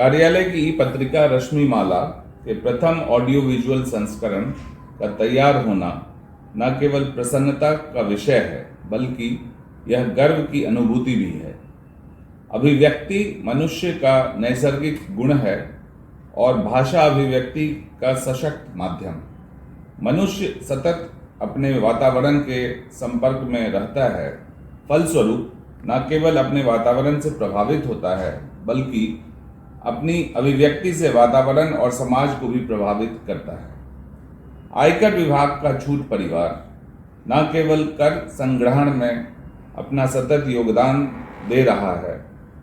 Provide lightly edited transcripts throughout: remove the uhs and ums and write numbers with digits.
कार्यालय की ई पत्रिका रश्मिमाला के प्रथम ऑडियो विजुअल संस्करण का तैयार होना न केवल प्रसन्नता का विषय है बल्कि यह गर्व की अनुभूति भी है। अभिव्यक्ति मनुष्य का नैसर्गिक गुण है और भाषा अभिव्यक्ति का सशक्त माध्यम। मनुष्य सतत अपने वातावरण के संपर्क में रहता है, फलस्वरूप न केवल अपने वातावरण से प्रभावित होता है बल्कि अपनी अभिव्यक्ति से वातावरण और समाज को भी प्रभावित करता है। आयकर विभाग का छूट परिवार न केवल कर संग्रहण में अपना सतत योगदान दे रहा है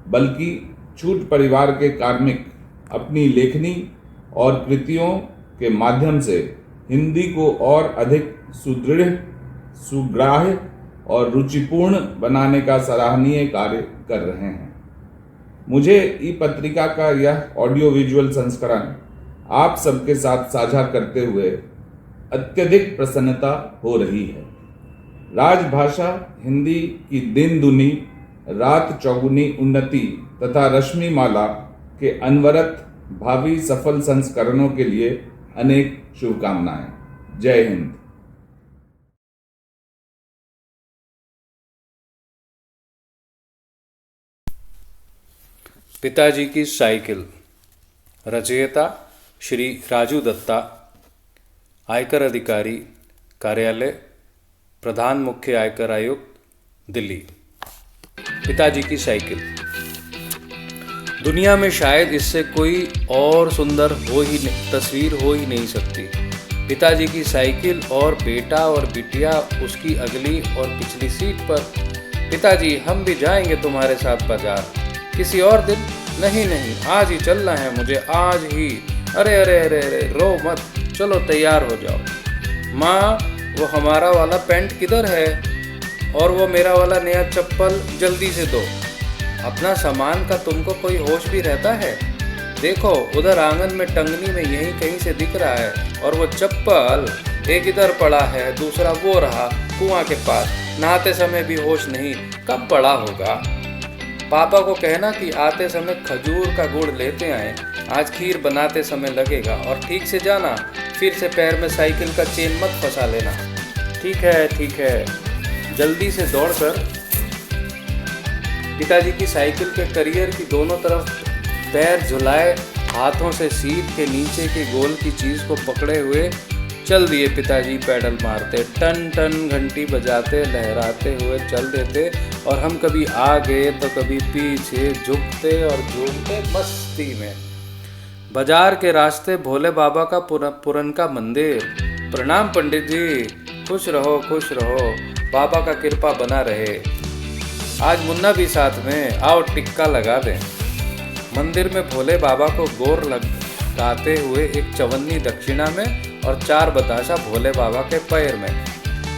बल्कि छूट परिवार के कार्मिक अपनी लेखनी और कृतियों के माध्यम से हिंदी को और अधिक सुदृढ़, सुग्राह्य और रुचिपूर्ण बनाने का सराहनीय कार्य कर रहे हैं। मुझे ई पत्रिका का यह ऑडियो विजुअल संस्करण आप सबके साथ साझा करते हुए अत्यधिक प्रसन्नता हो रही है। राजभाषा हिंदी की दिन दुनी रात चौगुनी उन्नति तथा रश्मिमाला के अनवरत भावी सफल संस्करणों के लिए अनेक शुभकामनाएं। जय हिंद। पिताजी की साइकिल। रचयिता श्री राजू दत्ता, आयकर अधिकारी, कार्यालय प्रधान मुख्य आयकर आयुक्त, दिल्ली। पिताजी की साइकिल। दुनिया में शायद इससे कोई और सुंदर तस्वीर हो ही नहीं सकती। पिताजी की साइकिल और बेटा और बिटिया उसकी अगली और पिछली सीट पर। पिताजी, हम भी जाएंगे तुम्हारे साथ बाजार किसी और दिन। नहीं, आज ही चलना है मुझे, आज ही। अरे अरे अरे अरे, रो मत, चलो तैयार हो जाओ। माँ, वो हमारा वाला पैंट किधर है? और वो मेरा वाला नया चप्पल जल्दी से दो। अपना सामान का तुमको कोई होश भी रहता है? देखो, उधर आंगन में टंगनी में यहीं कहीं से दिख रहा है। और वो चप्पल एक इधर पड़ा है, दूसरा वो रहा कुआं के पास। नहाते समय भी होश नहीं, कब पड़ा होगा? पापा को कहना कि आते समय खजूर का गुड़ लेते आए, आज खीर बनाते समय लगेगा। और ठीक से जाना, फिर से पैर में साइकिल का चेन मत फंसा लेना। ठीक है। जल्दी से दौड़कर पिताजी की साइकिल के करियर की दोनों तरफ पैर झुलाए, हाथों से सीट के नीचे के गोल की चीज़ को पकड़े हुए चल दिए। पिताजी पैडल मारते, टन टन घंटी बजाते, लहराते हुए चल देते। और हम कभी आगे तो कभी पीछे झुकते और झूमते मस्ती में। बाजार के रास्ते भोले बाबा का पुरनका मंदिर। प्रणाम पंडित जी, खुश रहो बाबा का कृपा बना रहे। आज मुन्ना भी साथ में, आओ टिक्का लगा दें। मंदिर में भोले बाबा को गोर लगाते हुए एक चवन्नी दक्षिणा में और 4 बताशा भोले बाबा के पैर में।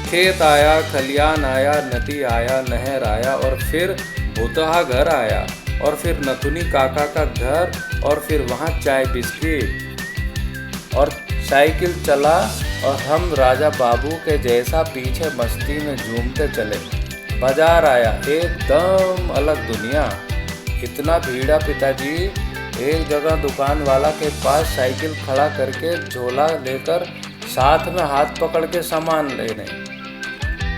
खेत आया, खलियान आया, नदी आया, नहर आया, और फिर भूतहा घर आया, और फिर नथुनी काका का घर, और फिर वहाँ चाय बिस्किट। और साइकिल चला और हम राजा बाबू के जैसा पीछे मस्ती में झूमते चले। बाजार आया, एकदम अलग दुनिया। इतना भीड़ा पिताजी, एक जगह दुकान वाला के पास साइकिल खड़ा करके झोला लेकर साथ में हाथ पकड़ के सामान लेने।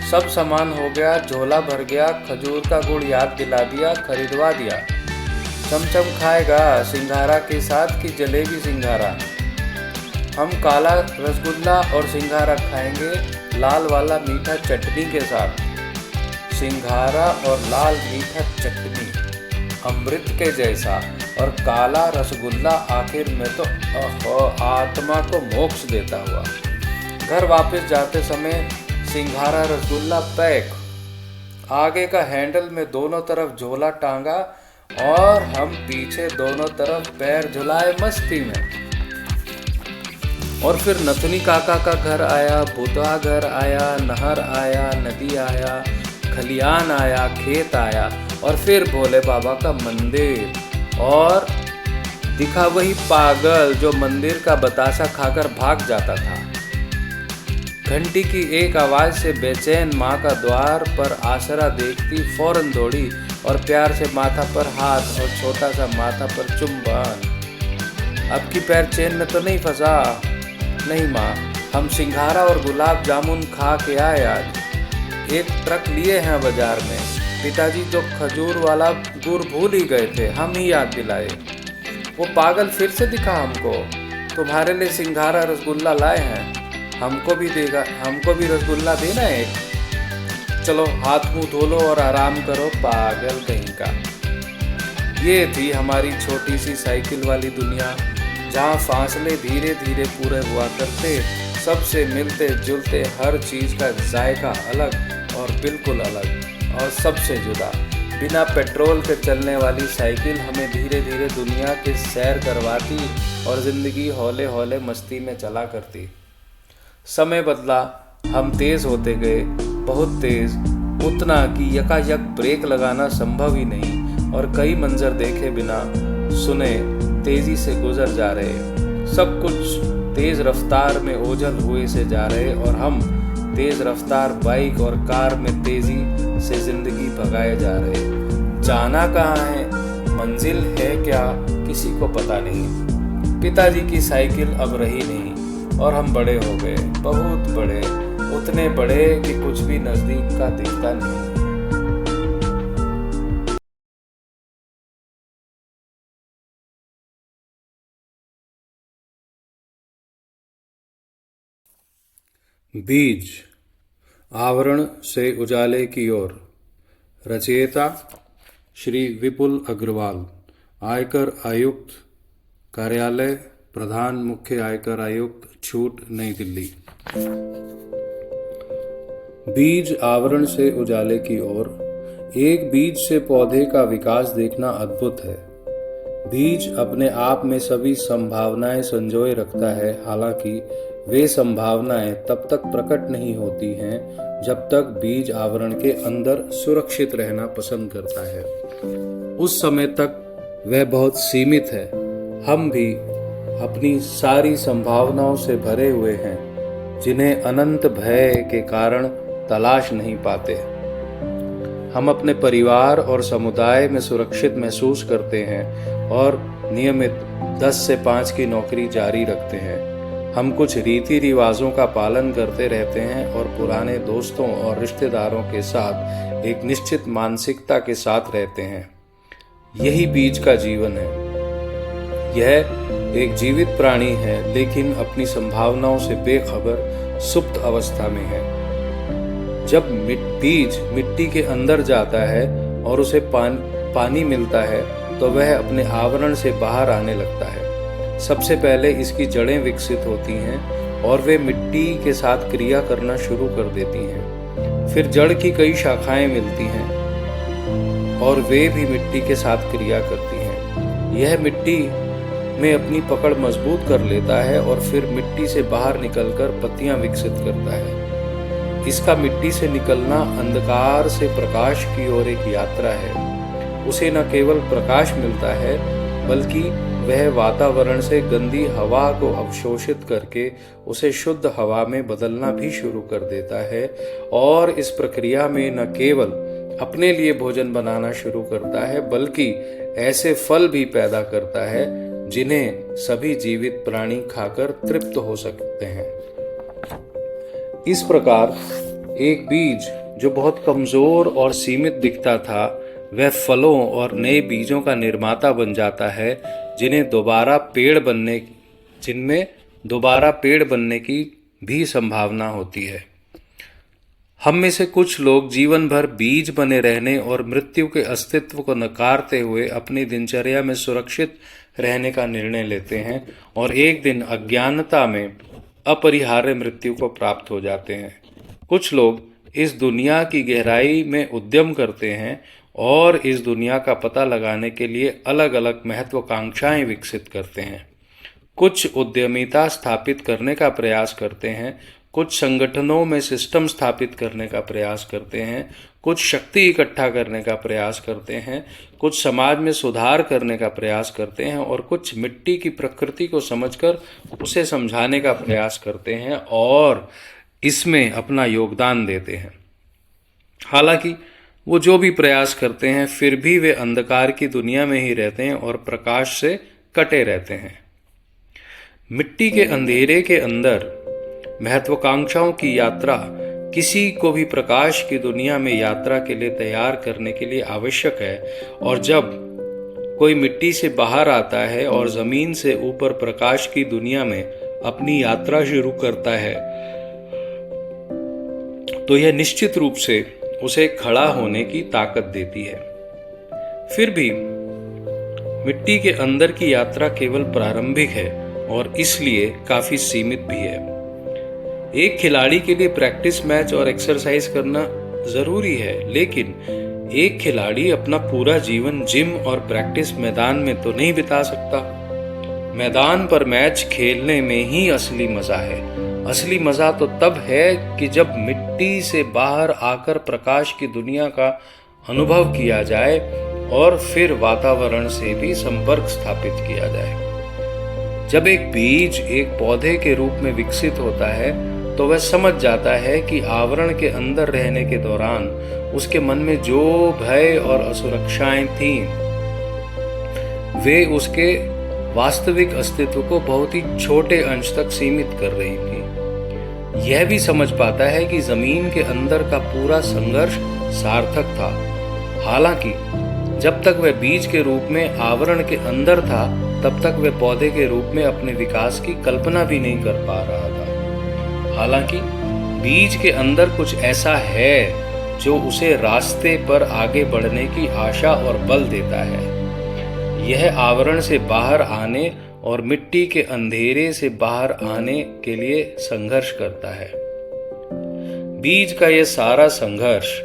सब सामान हो गया, झोला भर गया, खजूर का गुड़ याद दिला दिया, खरीदवा दिया। चमचम खाएगा सिंघारा के साथ की जलेबी सिंघारा। हम काला रसगुल्ला और सिंघारा खाएंगे लाल वाला मीठा चटनी के साथ। सिंघारा और लाल मीठा चटनी अमृत के जैसा, और काला रसगुल्ला आखिर में तो आत्मा को मोक्ष देता हुआ। घर वापस जाते समय सिंघारा रसगुल्ला पैक, आगे का हैंडल में दोनों तरफ झोला टांगा, और हम पीछे दोनों तरफ पैर झुलाए मस्ती में। और फिर नथुनी काका का घर आया, भूतहा घर आया, नहर आया, नदी आया, खलियान आया, खेत आया, और फिर भोले बाबा का मंदिर। और दिखा वही पागल जो मंदिर का बताशा खाकर भाग जाता था। घंटी की एक आवाज़ से बेचैन माँ का द्वार पर आसरा देखती फौरन दौड़ी और प्यार से माथा पर हाथ और छोटा सा माथा पर चुंबन। अब की पैर चेन में तो नहीं फंसा? नहीं माँ, हम सिंघारा और गुलाब जामुन खा के आए आज। एक ट्रक लिए हैं बाजार में। पिताजी तो खजूर वाला गुड़ भूल ही गए थे, हम ही याद दिलाए। वो पागल फिर से दिखा हमको, तुम्हारे लिए सिंघारा रसगुल्ला लाए हैं, हमको भी रसगुल्ला देना एक। चलो हाथ मुंह धो लो और आराम करो, पागल कहीं का। ये थी हमारी छोटी सी साइकिल वाली दुनिया, जहाँ फासले धीरे धीरे पूरे हुआ करते, सबसे मिलते जुलते, हर चीज़ का जायका अलग और बिल्कुल अलग और सबसे जुदा। बिना पेट्रोल के चलने वाली साइकिल हमें धीरे धीरे दुनिया की सैर करवाती और ज़िंदगी हौले हौले मस्ती में चला करती। समय बदला, हम तेज़ होते गए, बहुत तेज़, उतना कि यकायक ब्रेक लगाना संभव ही नहीं, और कई मंजर देखे बिना सुने तेज़ी से गुजर जा रहे। सब कुछ तेज़ रफ्तार में ओझल हुए से जा रहे, और हम तेज़ रफ्तार बाइक और कार में तेज़ी से ज़िंदगी भगाए जा रहे। जाना कहाँ है, मंजिल है क्या, किसी को पता नहीं। पिताजी की साइकिल अब रही नहीं और हम बड़े हो गए, बहुत बड़े, उतने बड़े कि कुछ भी नज़दीक का दिखता नहीं। बीज, आवरण से उजाले की ओर। रचयिता श्री विपुल अग्रवाल, आयकर आयुक्त, कार्यालय, प्रधान मुख्य आयकर आयुक्त, छूट, नई दिल्ली। बीज आवरण से उजाले की ओर। एक बीज से पौधे का विकास देखना अद्भुत है। बीज अपने आप में सभी संभावनाएं संजोए रखता है, हालांकि वे संभावनाएं तब तक प्रकट नहीं होती हैं जब तक बीज आवरण के अंदर सुरक्षित रहना पसंद करता है। उस समय तक वह बहुत सीमित है। हम भी अपनी सारी संभावनाओं से भरे हुए हैं, जिन्हें अनंत भय के कारण तलाश नहीं पाते। हम अपने परिवार और समुदाय में सुरक्षित महसूस करते हैं और नियमित 10 से 5 की नौकरी जारी रखते हैं। हम कुछ रीति रिवाजों का पालन करते रहते हैं और पुराने दोस्तों और रिश्तेदारों के साथ एक निश्चित मानसिकता के साथ रहते हैं। यही बीज का जीवन है। यह एक जीवित प्राणी है, लेकिन अपनी संभावनाओं से बेखबर सुप्त अवस्था में है। जब बीज मिट्टी के अंदर जाता है और उसे पानी मिलता है, तो वह अपने आवरण से बाहर आने लगता है। सबसे पहले इसकी जड़ें विकसित होती हैं और वे मिट्टी के साथ क्रिया करना शुरू कर देती हैं। फिर जड़ की कई शाखाएं मिलती हैं और वे भी मिट्टी के साथ क्रिया करती हैं। यह मिट्टी में अपनी पकड़ मजबूत कर लेता है और फिर मिट्टी से बाहर निकलकर पत्तियां विकसित करता है। इसका मिट्टी से निकलना अंधकार से प्रकाश की ओर एक यात्रा है। उसे न केवल प्रकाश मिलता है, बल्कि वह वातावरण से गंदी हवा को अवशोषित करके उसे शुद्ध हवा में बदलना भी शुरू कर देता है, और इस प्रक्रिया में न केवल अपने लिए भोजन बनाना शुरू करता है, बल्कि ऐसे फल भी पैदा करता है जिन्हें सभी जीवित प्राणी खाकर तृप्त हो सकते हैं। इस प्रकार एक बीज जो बहुत कमजोर और सीमित दिखता था, वह फलों और नए बीजों का निर्माता बन जाता है, जिनमें दोबारा पेड़ बनने की भी संभावना होती है। हम में से कुछ लोग जीवन भर बीज बने रहने और मृत्यु के अस्तित्व को नकारते हुए अपनी दिनचर्या में सुरक्षित रहने का निर्णय लेते हैं, और एक दिन अज्ञानता में अपरिहार्य मृत्यु को प्राप्त हो जाते हैं। कुछ लोग इस दुनिया की गहराई में उद्यम करते हैं और इस दुनिया का पता लगाने के लिए अलग अलग महत्वाकांक्षाएं विकसित करते हैं। कुछ उद्यमिता स्थापित करने का प्रयास करते हैं, कुछ संगठनों में सिस्टम स्थापित करने का प्रयास करते हैं, कुछ शक्ति इकट्ठा करने का प्रयास करते हैं, कुछ समाज में सुधार करने का प्रयास करते हैं, और कुछ मिट्टी की प्रकृति को समझकर उसे समझाने का प्रयास करते हैं और इसमें अपना योगदान देते हैं। हालांकि वो जो भी प्रयास करते हैं, फिर भी वे अंधकार की दुनिया में ही रहते हैं और प्रकाश से कटे रहते हैं। मिट्टी के अंधेरे के अंदर महत्वाकांक्षाओं की यात्रा किसी को भी प्रकाश की दुनिया में यात्रा के लिए तैयार करने के लिए आवश्यक है। और जब कोई मिट्टी से बाहर आता है और जमीन से ऊपर प्रकाश की दुनिया में अपनी यात्रा शुरू करता है, तो यह निश्चित रूप से उसे खड़ा होने की ताकत देती है। फिर भी मिट्टी के अंदर की यात्रा केवल प्रारंभिक है और इसलिए काफी सीमित भी है। एक खिलाड़ी के लिए प्रैक्टिस मैच और एक्सरसाइज करना जरूरी है, लेकिन एक खिलाड़ी अपना पूरा जीवन जिम और प्रैक्टिस मैदान में तो नहीं बिता सकता। मैदान पर मैच खेलने में ही असली मजा है। असली मजा तो तब है कि जब मिट्टी से बाहर आकर प्रकाश की दुनिया का अनुभव किया जाए और फिर वातावरण से भी संपर्क स्थापित किया जाए। जब एक बीज एक पौधे के रूप में विकसित होता है तो वह समझ जाता है कि आवरण के अंदर रहने के दौरान उसके मन में जो भय और असुरक्षाएं थीं, वे उसके वास्तविक अस्तित्व को बहुत ही छोटे अंश तक सीमित कर रही थी। यह भी समझ पाता है कि जमीन के अंदर का पूरा संघर्ष सार्थक था। हालांकि जब तक वह बीज के रूप में आवरण के अंदर था, तब तक वह पौधे के रूप में अपने विकास की कल्पना भी नहीं कर पा रहा था। हालांकि बीज के अंदर कुछ ऐसा है जो उसे रास्ते पर आगे बढ़ने की आशा और बल देता है। यह आवरण से बाहर आने और मिट्टी के अंधेरे से बाहर आने के लिए संघर्ष करता है। बीज का यह सारा संघर्ष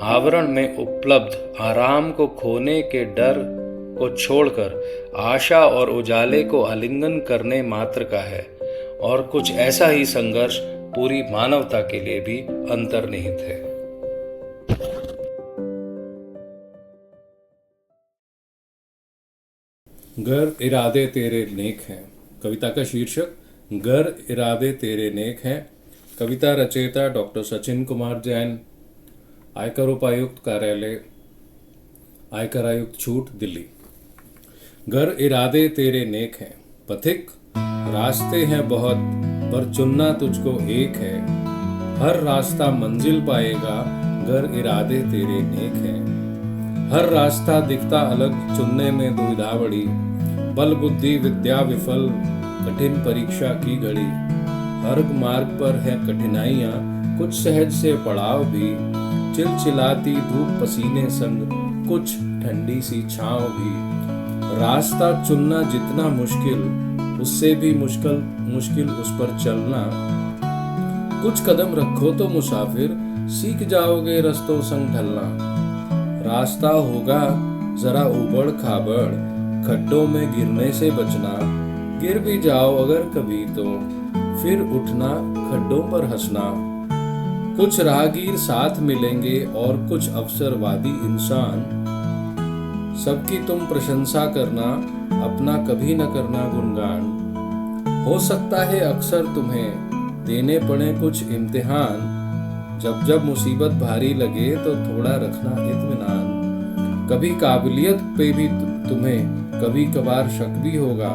आवरण में उपलब्ध आराम को खोने के डर को छोड़कर आशा और उजाले को आलिंगन करने मात्र का है, और कुछ ऐसा ही संघर्ष पूरी मानवता के लिए भी अंतर्निहित है। गर इरादे तेरे नेक हैं। कविता का शीर्षक गर इरादे तेरे नेक हैं। कविता रचयिता डॉक्टर सचिन कुमार जैन, आयकर उपायुक्त कार्यालय, आयकर आयुक्त छूट, दिल्ली। गर इरादे तेरे नेक हैं, पथिक रास्ते हैं बहुत, पर चुनना तुझको एक है। हर रास्ता मंजिल पाएगा, गर इरादे तेरे नेक हैं। हर रास्ता दिखता अलग, चुनने में दुविधा बड़ी। बल बुद्धि विद्या विफल, कठिन परीक्षा की घड़ी। हर मार्ग पर है कठिनाइयाँ, कुछ सहज से पड़ाव भी। चिलचिलाती धूप पसीने संग, कुछ ठंडी सी छांव भी। रास्ता चुनना जितना मुश्किल, उससे भी मुश्किल उस पर चलना। कुछ कदम रखो तो मुसाफिर, सीख जाओगे रस्तों संग ढलना। रास्ता होगा जरा उबड़ खाबड़, खड्डों में गिरने से बचना। गिर भी जाओ अगर कभी तो फिर उठना, खड्डों पर हंसना। कुछ राहगीर साथ मिलेंगे और कुछ अवसरवादी इंसान। सबकी तुम प्रशंसा करना, अपना कभी न करना गुणगान। हो सकता है अक्सर तुम्हें देने पड़े कुछ इम्तिहान। जब जब मुसीबत भारी लगे तो थोड़ा रखना इत्मीनान। कभी काबिलियत पे भी तुम्हें कभी कभार शक भी होगा।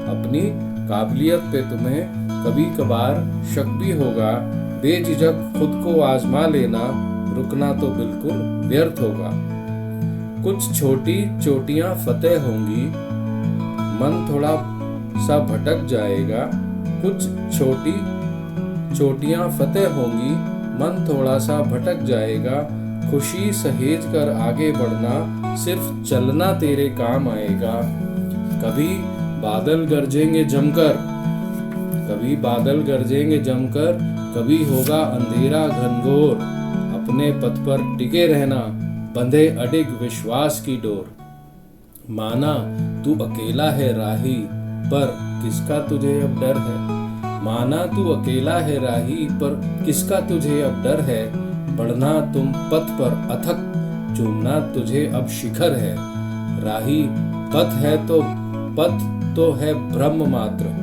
अपनी काबिलियत पे तुम्हें कभी कभार शक भी होगा। बेझिझक खुद को आजमा लेना, रुकना तो बिल्कुल व्यर्थ होगा। कुछ छोटी चोटियां फतेह होंगी, मन थोड़ा सा भटक जाएगा। कुछ छोटी चोटियां फतेह होंगी, मन थोड़ा सा भटक जाएगा। खुशी सहेज कर आगे बढ़ना, सिर्फ चलना तेरे काम आएगा। कभी बादल गरजेंगे जमकर, कभी बादल गरजेंगे जमकर। कभी होगा अंधेरा घनघोर, अपने पथ पर टिके रहना, बंधे अडिग विश्वास की डोर। माना तू अकेला है राही, पर किसका तुझे अब डर है। माना तू अकेला है राही, पर किसका तुझे अब डर है। बढ़ना तुम पथ पर अथक, चूमना तुझे अब शिखर है। राही पथ तो है ब्रह्म मात्र,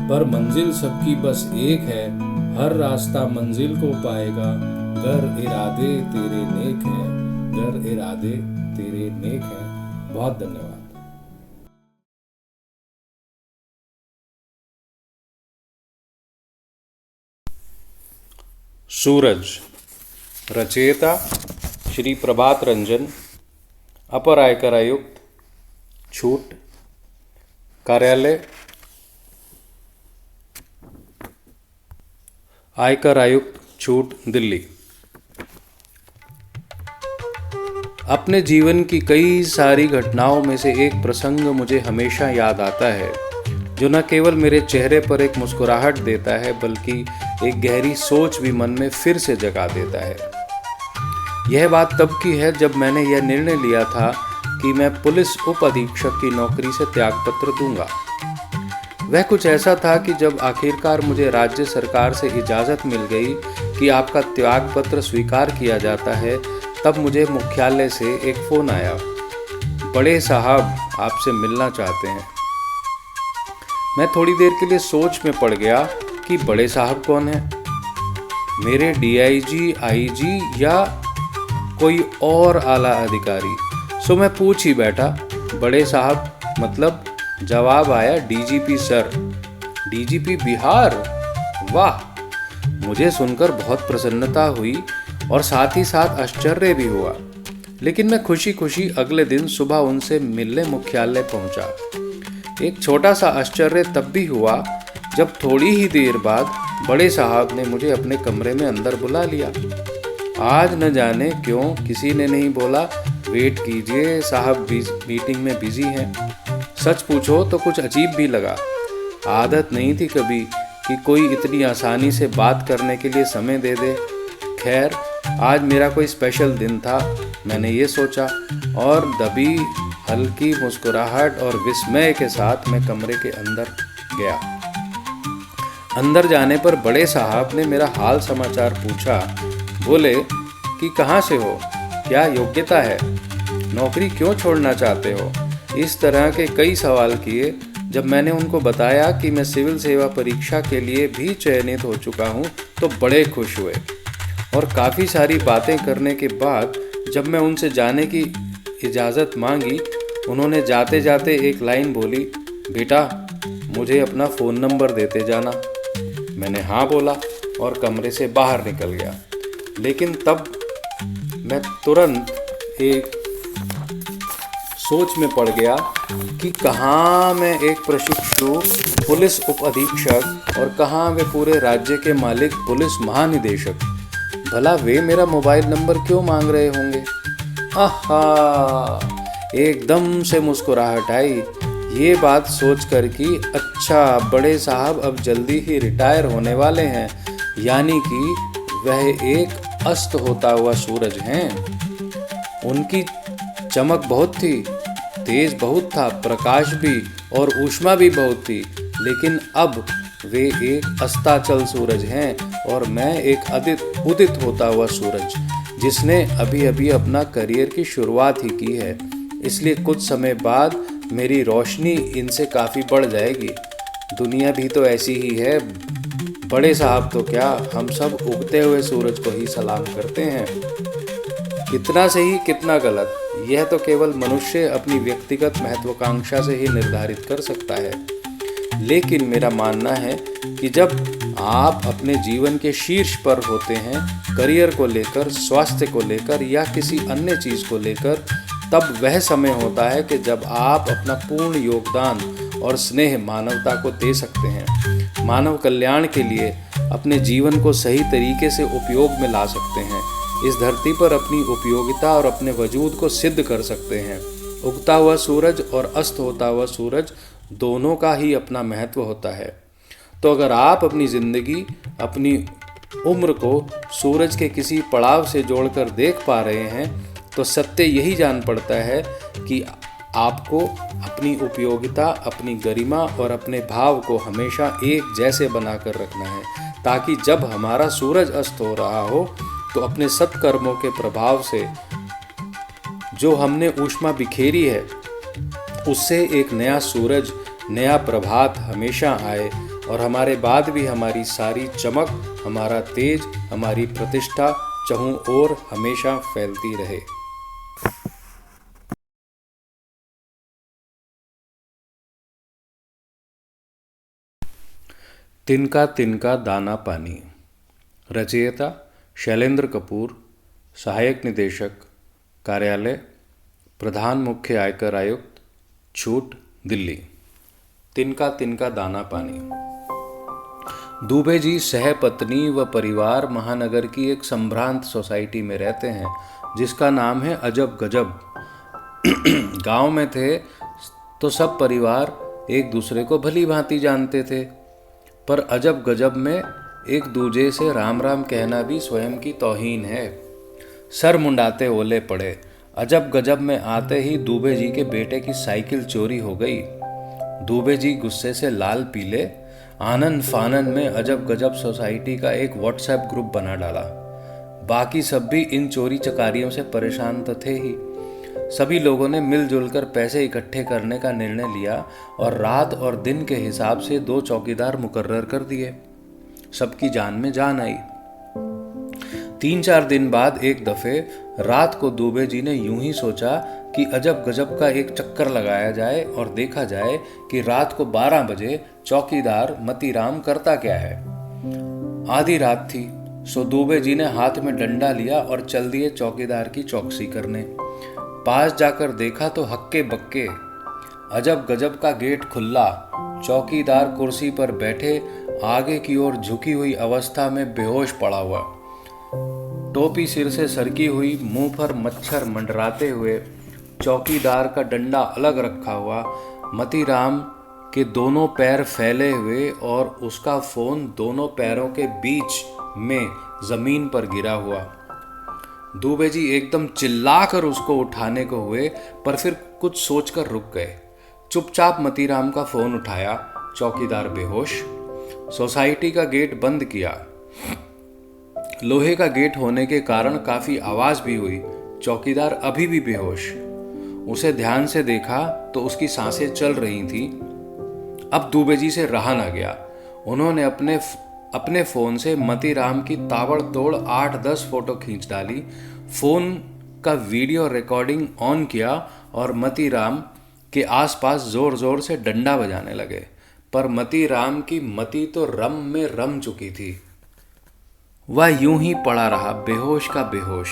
पर मंजिल सबकी बस एक है। हर रास्ता मंजिल को पाएगा, गर इरादे तेरे नेक हैं। गर इरादे तेरे नेक हैं। बहुत धन्यवाद। सूरज, रचयिता श्री प्रभात रंजन, अपर आयकर आयुक्त, छूट, कार्यालय आयकर आयुक्त, छूट, दिल्ली। अपने जीवन की कई सारी घटनाओं में से एक प्रसंग मुझे हमेशा याद आता है, जो न केवल मेरे चेहरे पर एक मुस्कुराहट देता है बल्कि एक गहरी सोच भी मन में फिर से जगा देता है। यह बात तब की है जब मैंने यह निर्णय लिया था कि मैं पुलिस उप अधीक्षक की नौकरी से त्यागपत्र दूंगा। वह कुछ ऐसा था कि जब आखिरकार मुझे राज्य सरकार से इजाज़त मिल गई कि आपका त्यागपत्र स्वीकार किया जाता है, तब मुझे मुख्यालय से एक फ़ोन आया, बड़े साहब आपसे मिलना चाहते हैं। मैं थोड़ी देर के लिए सोच में पड़ गया कि बड़े साहब कौन है, मेरे डीआईजी, आईजी या कोई और आला अधिकारी। सो मैं पूछ ही बैठा, बड़े साहब मतलब? जवाब आया, डीजीपी सर। डीजीपी बिहार? वाह! मुझे सुनकर बहुत प्रसन्नता हुई और साथ ही साथ आश्चर्य भी हुआ। लेकिन मैं खुशी खुशी अगले दिन सुबह उनसे मिलने मुख्यालय पहुंचा। एक छोटा सा आश्चर्य तब भी हुआ जब थोड़ी ही देर बाद बड़े साहब ने मुझे अपने कमरे में अंदर बुला लिया। आज न जाने क्यों किसी ने नहीं बोला, वेट कीजिए साहब मीटिंग में बिजी हैं। सच पूछो तो कुछ अजीब भी लगा। आदत नहीं थी कभी कि कोई इतनी आसानी से बात करने के लिए समय दे दे। खैर, आज मेरा कोई स्पेशल दिन था, मैंने ये सोचा और दबी हल्की मुस्कुराहट और विस्मय के साथ मैं कमरे के अंदर गया। अंदर जाने पर बड़े साहब ने मेरा हाल समाचार पूछा। बोले कि कहाँ से हो, क्या योग्यता है, नौकरी क्यों छोड़ना चाहते हो, इस तरह के कई सवाल किए। जब मैंने उनको बताया कि मैं सिविल सेवा परीक्षा के लिए भी चयनित हो चुका हूँ तो बड़े खुश हुए और काफ़ी सारी बातें करने के बाद जब मैं उनसे जाने की इजाज़त मांगी, उन्होंने जाते जाते एक लाइन बोली, बेटा मुझे अपना फ़ोन नंबर देते जाना। मैंने हाँ बोला और कमरे से बाहर निकल गया। लेकिन तब मैं तुरंत एक सोच में पड़ गया कि कहाँ मैं एक प्रशिक्षु पुलिस उप अधीक्षक और कहाँ वे पूरे राज्य के मालिक पुलिस महानिदेशक। भला वे मेरा मोबाइल नंबर क्यों मांग रहे होंगे? आहा! एकदम से मुस्कुराहट आई ये बात सोचकर कि अच्छा, बड़े साहब अब जल्दी ही रिटायर होने वाले हैं, यानी कि वह एक अस्त होता हुआ सूरज हैं। उनकी चमक बहुत थी, तेज बहुत था, प्रकाश भी और ऊष्मा भी बहुत थी, लेकिन अब वे एक अस्ताचल सूरज हैं और मैं एक उदित होता हुआ सूरज, जिसने अभी अभी अपना करियर की शुरुआत ही की है। इसलिए कुछ समय बाद मेरी रोशनी इनसे काफ़ी बढ़ जाएगी। दुनिया भी तो ऐसी ही है, बड़े साहब तो क्या, हम सब उगते हुए सूरज को ही सलाम करते हैं। कितना सही कितना गलत, यह तो केवल मनुष्य अपनी व्यक्तिगत महत्वाकांक्षा से ही निर्धारित कर सकता है। लेकिन मेरा मानना है कि जब आप अपने जीवन के शीर्ष पर होते हैं, करियर को लेकर, स्वास्थ्य को लेकर या किसी अन्य चीज़ को लेकर, तब वह समय होता है कि जब आप अपना पूर्ण योगदान और स्नेह मानवता को दे सकते हैं, मानव कल्याण के लिए अपने जीवन को सही तरीके से उपयोग में ला सकते हैं, इस धरती पर अपनी उपयोगिता और अपने वजूद को सिद्ध कर सकते हैं। उगता हुआ सूरज और अस्त होता हुआ सूरज दोनों का ही अपना महत्व होता है। तो अगर आप अपनी ज़िंदगी, अपनी उम्र को सूरज के किसी पड़ाव से जोड़कर देख पा रहे हैं, तो सत्य यही जान पड़ता है कि आपको अपनी उपयोगिता, अपनी गरिमा और अपने भाव को हमेशा एक जैसे बनाकर रखना है, ताकि जब हमारा सूरज अस्त हो रहा हो तो अपने सत्कर्मों के प्रभाव से जो हमने ऊष्मा बिखेरी है, उससे एक नया सूरज, नया प्रभात हमेशा आए और हमारे बाद भी हमारी सारी चमक, हमारा तेज, हमारी प्रतिष्ठा चहुं ओर हमेशा फैलती रहे। तिनका तिनका दाना पानी। रचयिता शैलेंद्र कपूर, सहायक निदेशक कार्यालय, प्रधान मुख्य आयकर आयुक्त, छूट, दिल्ली। तिनका तिनका दाना पानी। दुबे जी सहपत्नी व परिवार महानगर की एक संभ्रांत सोसाइटी में रहते हैं जिसका नाम है अजब गजब। गांव में थे तो सब परिवार एक दूसरे को भली भांति जानते थे, पर अजब गजब में एक दूजे से राम राम कहना भी स्वयं की तौहीन है। सर मुंडाते ओले पड़े। अजब गजब में आते ही दुबे जी के बेटे की साइकिल चोरी हो गई। दुबे जी गुस्से से लाल पीले। आनंद फानन में अजब गजब सोसाइटी का एक व्हाट्सएप ग्रुप बना डाला। बाकी सब भी इन चोरी चकारियों से परेशान तो थे ही। सभी लोगों ने मिलजुल कर पैसे इकट्ठे करने का निर्णय लिया और रात और दिन के हिसाब से 2 चौकीदार मुकर्रर कर दिए। सबकी जान में जान आई। 3-4 दिन बाद एक दफे रात को दुबे जी ने यूं ही सोचा कि अजब गजब का एक चक्कर लगाया जाए और देखा जाए कि रात को 12 बजे चौकीदार मतीराम करता क्या है। आधी रात थी, सो दुबे जी ने हाथ में डंडा लिया और चल दिए चौकीदार की चौकसी करने। पास जाकर देखा तो हक्के बक्के। अजब गजब का गेट खुला। चौकीदार कुर्सी पर बैठे आगे की ओर झुकी हुई अवस्था में बेहोश पड़ा हुआ, टोपी सिर से सरकी हुई, मुंह पर मच्छर मंडराते हुए, चौकीदार का डंडा अलग रखा हुआ, मतीराम के दोनों पैर फैले हुए और उसका फोन दोनों पैरों के बीच में जमीन पर गिरा हुआ। दुबे जी एकदम चिल्लाकर उसको उठाने को हुए, पर फिर कुछ सोचकर रुक गए। चुपचाप मतीराम का फोन उठाया। चौकीदार बेहोश। सोसाइटी का गेट बंद किया। लोहे का गेट होने के कारण काफी आवाज भी हुई। चौकीदार अभी भी बेहोश। उसे ध्यान से देखा तो उसकी सांसें चल रही थी। अब दुबे जी से रहा ना गया। उन्होंने अपने फोन से मतीराम की ताबड़तोड़ 8-10 फोटो खींच डाली। फोन का वीडियो रिकॉर्डिंग ऑन किया और मतीराम के आसपास जोर जोर से डंडा बजाने लगे। पर मतीराम की मति तो रम में रम चुकी थी। वह यूं ही पड़ा रहा, बेहोश का बेहोश।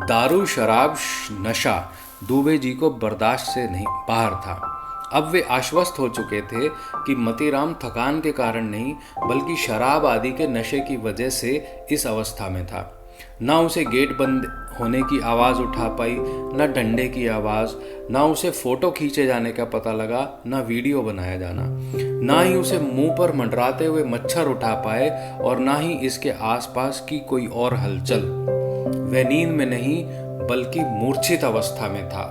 दारू, शराब, नशा दुबे जी को बर्दाश्त से नहीं बाहर था। अब वे आश्वस्त हो चुके थे कि मतीराम थकान के कारण नहीं बल्कि शराब आदि के नशे की वजह से इस अवस्था में था। ना उसे गेट बंद होने की आवाज़ उठा पाई, ना डंडे की आवाज़, ना उसे फोटो खींचे जाने का पता लगा, ना वीडियो बनाया जाना, ना ही उसे मुंह पर मंडराते हुए मच्छर उठा पाए और ना ही इसके आसपास की कोई और हलचल। वह नींद में नहीं बल्कि मूर्छित अवस्था में था।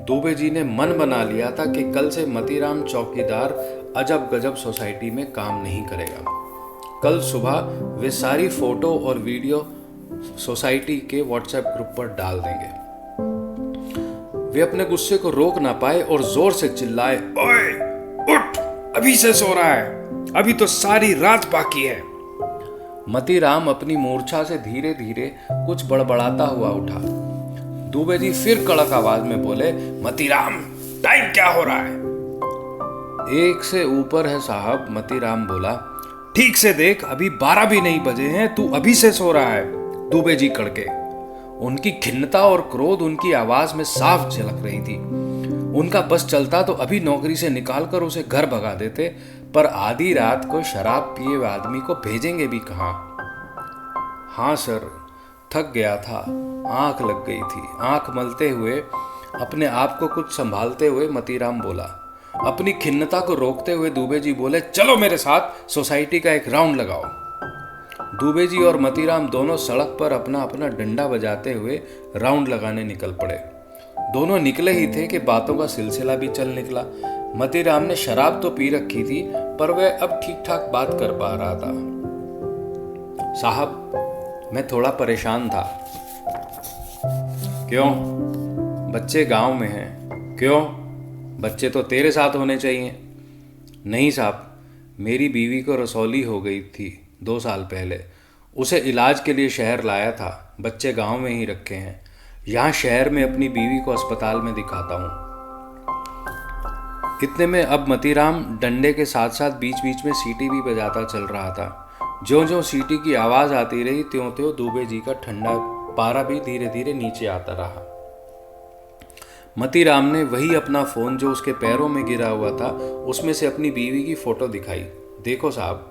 दुबे जी ने मन बना लिया था कि कल से मतीराम चौकीदार अजब गजब सोसाइटी में काम नहीं करेगा। कल सुबह वे सारी फोटो और वीडियो सोसाइटी के व्हाट्सएप ग्रुप पर डाल देंगे। वे अपने गुस्से को रोक ना पाए और जोर से चिल्लाए, ओए उठ, अभी से सो रहा है, अभी तो सारी रात बाकी है। मतीराम अपनी मूर्छा से धीरे धीरे कुछ बड़बड़ाता हुआ उठा। दुबे जी फिर कड़क आवाज में बोले, मतीराम, टाइम क्या हो रहा है? 1 से ऊपर है साहब। मतीराम बोला। ठीक से देख, अभी 12 भी नहीं बजे हैं, तू अभी से सो रहा है। दुबे जी कड़के। उनकी खिन्नता और क्रोध उनकी आवाज में साफ झलक रही थी। उनका बस चलता तो अभी नौकरी से निकालकर उसे घर भगा देते, पर आधी रात को शराब पिए हुए आदमी को भेजेंगे भी कहां? हाँ सर, थक गया था, आंख लग गई थी। आंख मलते हुए अपने आप को कुछ संभालते हुए मतीराम बोला। अपनी खिन्नता को रोकते हुए दुबे जी बोले, चलो मेरे साथ सोसाइटी का एक राउंड लगाओ। दुबे जी और मतीराम दोनों सड़क पर अपना अपना डंडा बजाते हुए राउंड लगाने निकल पड़े। दोनों निकले ही थे कि बातों का सिलसिला भी चल निकला। मतीराम ने शराब तो पी रखी थी, पर वह अब ठीक ठाक बात कर पा रहा था। साहब, मैं थोड़ा परेशान था। क्यों? बच्चे गांव में हैं। क्यों? बच्चे तो तेरे साथ होने चाहिए। नहीं साहब, मेरी बीवी को रसौली हो गई थी 2 साल पहले। उसे इलाज के लिए शहर लाया था। बच्चे गांव में ही रखे हैं। यहाँ शहर में अपनी बीवी को अस्पताल में दिखाता हूँ। इतने में अब मतीराम डंडे के साथ साथ बीच बीच में सीटी भी बजाता चल रहा था। ज्यों ज्यों सीटी की आवाज आती रही त्यों त्यों दुबे जी का ठंडा पारा भी धीरे धीरे नीचे आता रहा। मतीराम ने वही अपना फोन जो उसके पैरों में गिरा हुआ था उसमें से अपनी बीवी की फोटो दिखाई। देखो साहब,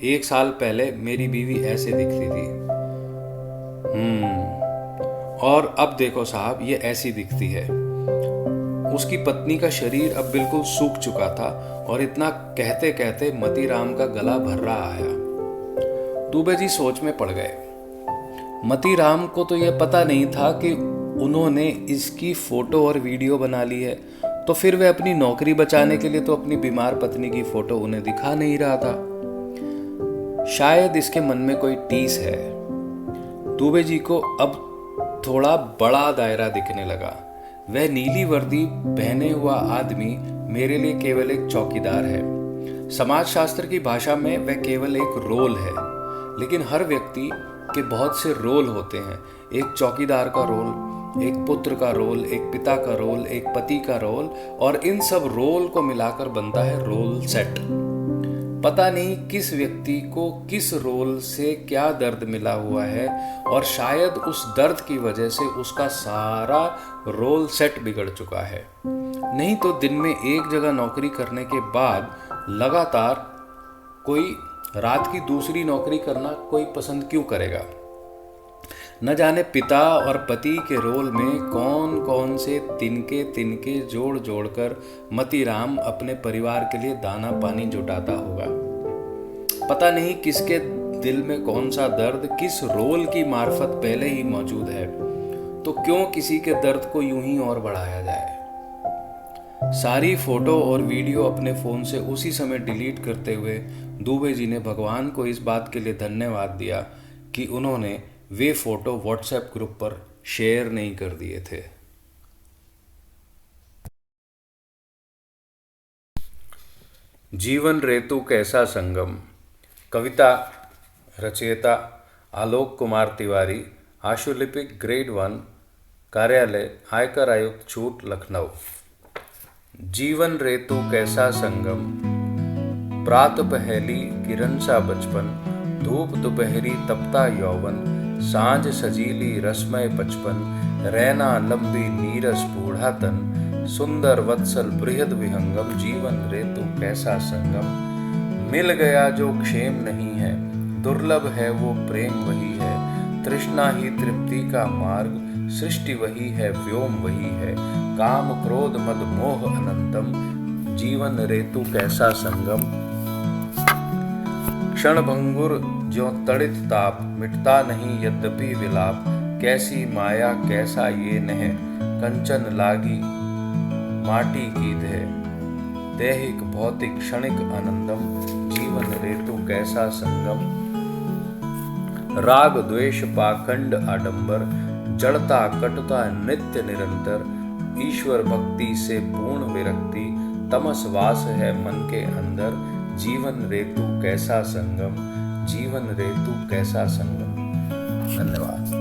1 साल पहले मेरी बीवी ऐसे दिखती थी। और अब देखो साहब, ये ऐसी दिखती है। उसकी पत्नी का शरीर अब बिल्कुल सूख चुका था और इतना कहते कहते मतीराम का गला भर्रा आया। दुबे जी सोच में पड़ गए। मतीराम को तो यह पता नहीं था कि उन्होंने इसकी फोटो और वीडियो बना ली है, तो फिर वह अपनी नौकरी बचाने के लिए तो अपनी बीमार पत्नी की फोटो उन्हें दिखा नहीं रहा था। शायद इसके मन में कोई टीस है। दुबे जी को अब थोड़ा बड़ा दायरा दिखने लगा। वह नीली वर्दी पहने हुआ आदमी मेरे लिए केवल एक चौकीदार है। समाजशास्त्र की भाषा में वह केवल एक रोल है, लेकिन हर व्यक्ति के बहुत से रोल होते हैं। एक चौकीदार का रोल, एक पुत्र का रोल, एक पिता का रोल, एक पति का रोल, और इन सब रोल को मिलाकर बनता है रोल सेट। पता नहीं किस व्यक्ति को किस रोल से क्या दर्द मिला हुआ है, और शायद उस दर्द की वजह से उसका सारा रोल सेट बिगड़ चुका है। नहीं तो दिन में एक जगह नौकरी करने के बाद लगातार कोई रात की दूसरी नौकरी करना कोई पसंद क्यों करेगा। न जाने पिता और पति के रोल में कौन कौन से तिनके तिनके जोड़ जोड़कर मतीराम अपने परिवार के लिए दाना पानी जुटाता होगा। पता नहीं किसके दिल में कौन सा दर्द किस रोल की मार्फत पहले ही मौजूद है, तो क्यों किसी के दर्द को यूं ही और बढ़ाया जाए। सारी फोटो और वीडियो अपने फोन से उसी समय डिलीट करते हुए दुबे जी ने भगवान को इस बात के लिए धन्यवाद दिया कि उन्होंने वे फोटो व्हाट्सएप ग्रुप पर शेयर नहीं कर दिए थे। जीवन रेतु कैसा संगम। कविता रचयिता आलोक कुमार तिवारी, आशुलिपिक ग्रेड 1, कार्यालय आयकर आयुक्त छूट, लखनऊ। जीवन रेतु कैसा संगम। प्रात पहली किरण सा बचपन, धूप दोपहरी तपता यौवन, सांझ सजीली रसमय बचपन, रैना लंबी नीरस बूढ़ा तन, सुंदर वत्सल बृहद विहंगम। जीवन रेतु कैसा संगम। मिल गया जो क्षेम नहीं है, दुर्लभ है वो प्रेम वही है, तृष्णा ही तृप्ति का मार्ग, सृष्टि वही है व्योम वही है, काम क्रोध मद मोह अनंतम। जीवन रेतु कैसा संगम। क्षण भंगुर ज्यों तड़ित ताप, मिटता नहीं यद्यपि विलाप, कैसी माया कैसा ये नह, कंचन लागी माटी की देह, दैहिक भौतिक क्षणिक आनंदम। जीवन रेतु कैसा संगम। राग द्वेष पाखंड आडंबर, जड़ता कटुता नित्य निरंतर, ईश्वर भक्ति से पूर्ण विरक्ति, तमस वास है मन के अंदर। जीवन रेतु कैसा संगम। जीवन रेतु कैसा संगम। धन्यवाद।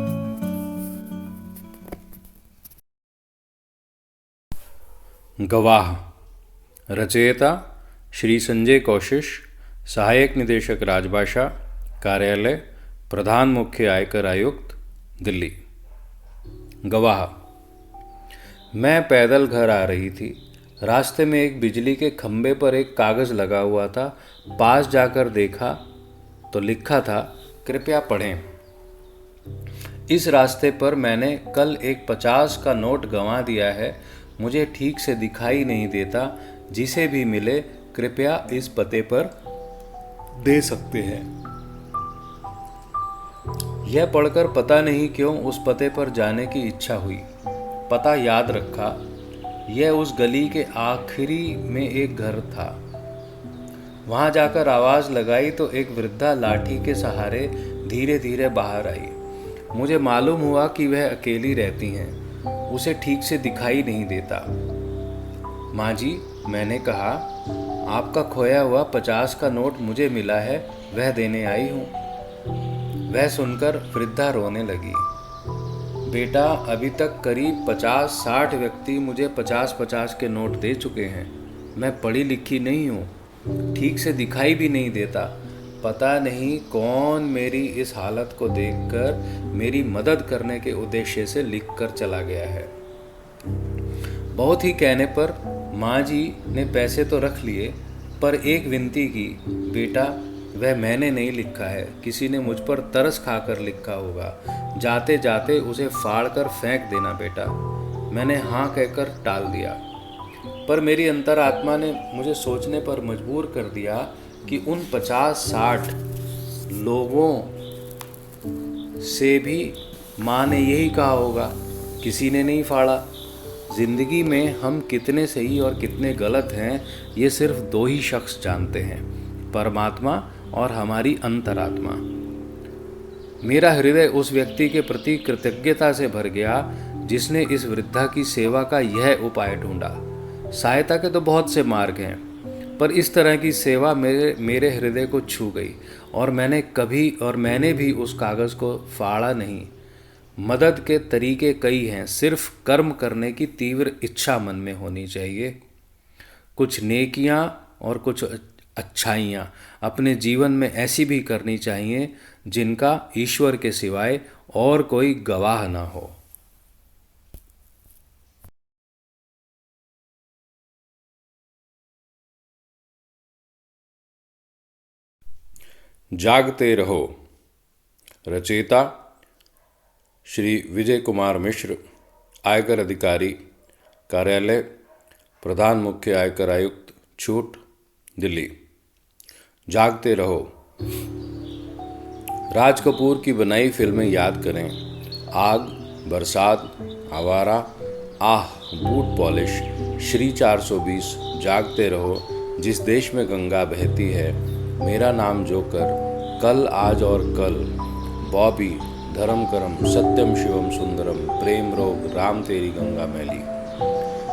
गवाह। रचयिता श्री संजय कौशिश, सहायक निदेशक राजभाषा, कार्यालय प्रधान मुख्य आयकर आयुक्त, दिल्ली। गवाह। मैं पैदल घर आ रही थी। रास्ते में एक बिजली के खंभे पर एक कागज़ लगा हुआ था। पास जाकर देखा तो लिखा था, कृपया पढ़ें। इस रास्ते पर मैंने कल एक 50 का नोट गंवा दिया है। मुझे ठीक से दिखाई नहीं देता। जिसे भी मिले कृपया इस पते पर दे सकते हैं। यह पढ़कर पता नहीं क्यों उस पते पर जाने की इच्छा हुई। पता याद रखा। यह उस गली के आखिरी में एक घर था। वहां जाकर आवाज़ लगाई तो एक वृद्धा लाठी के सहारे धीरे धीरे बाहर आई। मुझे मालूम हुआ कि वह अकेली रहती हैं। उसे ठीक से दिखाई नहीं देता। माँ जी, मैंने कहा, आपका खोया हुआ 50 का नोट मुझे मिला है, वह देने आई हूँ। वह सुनकर वृद्धा रोने लगी। बेटा, अभी तक करीब 50-60 व्यक्ति मुझे 50-50 के नोट दे चुके हैं। मैं पढ़ी लिखी नहीं हूँ, ठीक से दिखाई भी नहीं देता। पता नहीं कौन मेरी इस हालत को देखकर मेरी मदद करने के उद्देश्य से लिख कर चला गया है। बहुत ही कहने पर माँ जी ने पैसे तो रख लिए, पर एक विनती की, बेटा वह मैंने नहीं लिखा है, किसी ने मुझ पर तरस खाकर लिखा होगा, जाते जाते उसे फाड़ कर फेंक देना बेटा। मैंने हाँ कहकर टाल दिया, पर मेरी अंतरात्मा ने मुझे सोचने पर मजबूर कर दिया कि उन 50-60 लोगों से भी माँ ने यही कहा होगा, किसी ने नहीं फाड़ा। ज़िंदगी में हम कितने सही और कितने गलत हैं ये सिर्फ 2 ही शख्स जानते हैं, परमात्मा और हमारी अंतरात्मा। मेरा हृदय उस व्यक्ति के प्रति कृतज्ञता से भर गया जिसने इस वृद्धा की सेवा का यह उपाय ढूंढा। सहायता के तो बहुत से मार्ग हैं, पर इस तरह की सेवा मेरे हृदय को छू गई और मैंने भी उस कागज़ को फाड़ा नहीं। मदद के तरीके कई हैं, सिर्फ कर्म करने की तीव्र इच्छा मन में होनी चाहिए। कुछ नेकियां और कुछ अच्छाइयाँ अपने जीवन में ऐसी भी करनी चाहिए जिनका ईश्वर के सिवाय और कोई गवाह ना हो। जागते रहो। रचयिता श्री विजय कुमार मिश्र, आयकर अधिकारी, कार्यालय प्रधान मुख्य आयकर आयुक्त, छूट, दिल्ली। जागते रहो। राज कपूर की बनाई फिल्में याद करें, आग, बरसात, आवारा, आह, बूट पॉलिश, श्री 420, जागते रहो, जिस देश में गंगा बहती है, मेरा नाम जोकर, कल, आज और कल, बॉबी, धर्म करम, सत्यम शिवम सुंदरम, प्रेम रोग, राम तेरी गंगा मैली।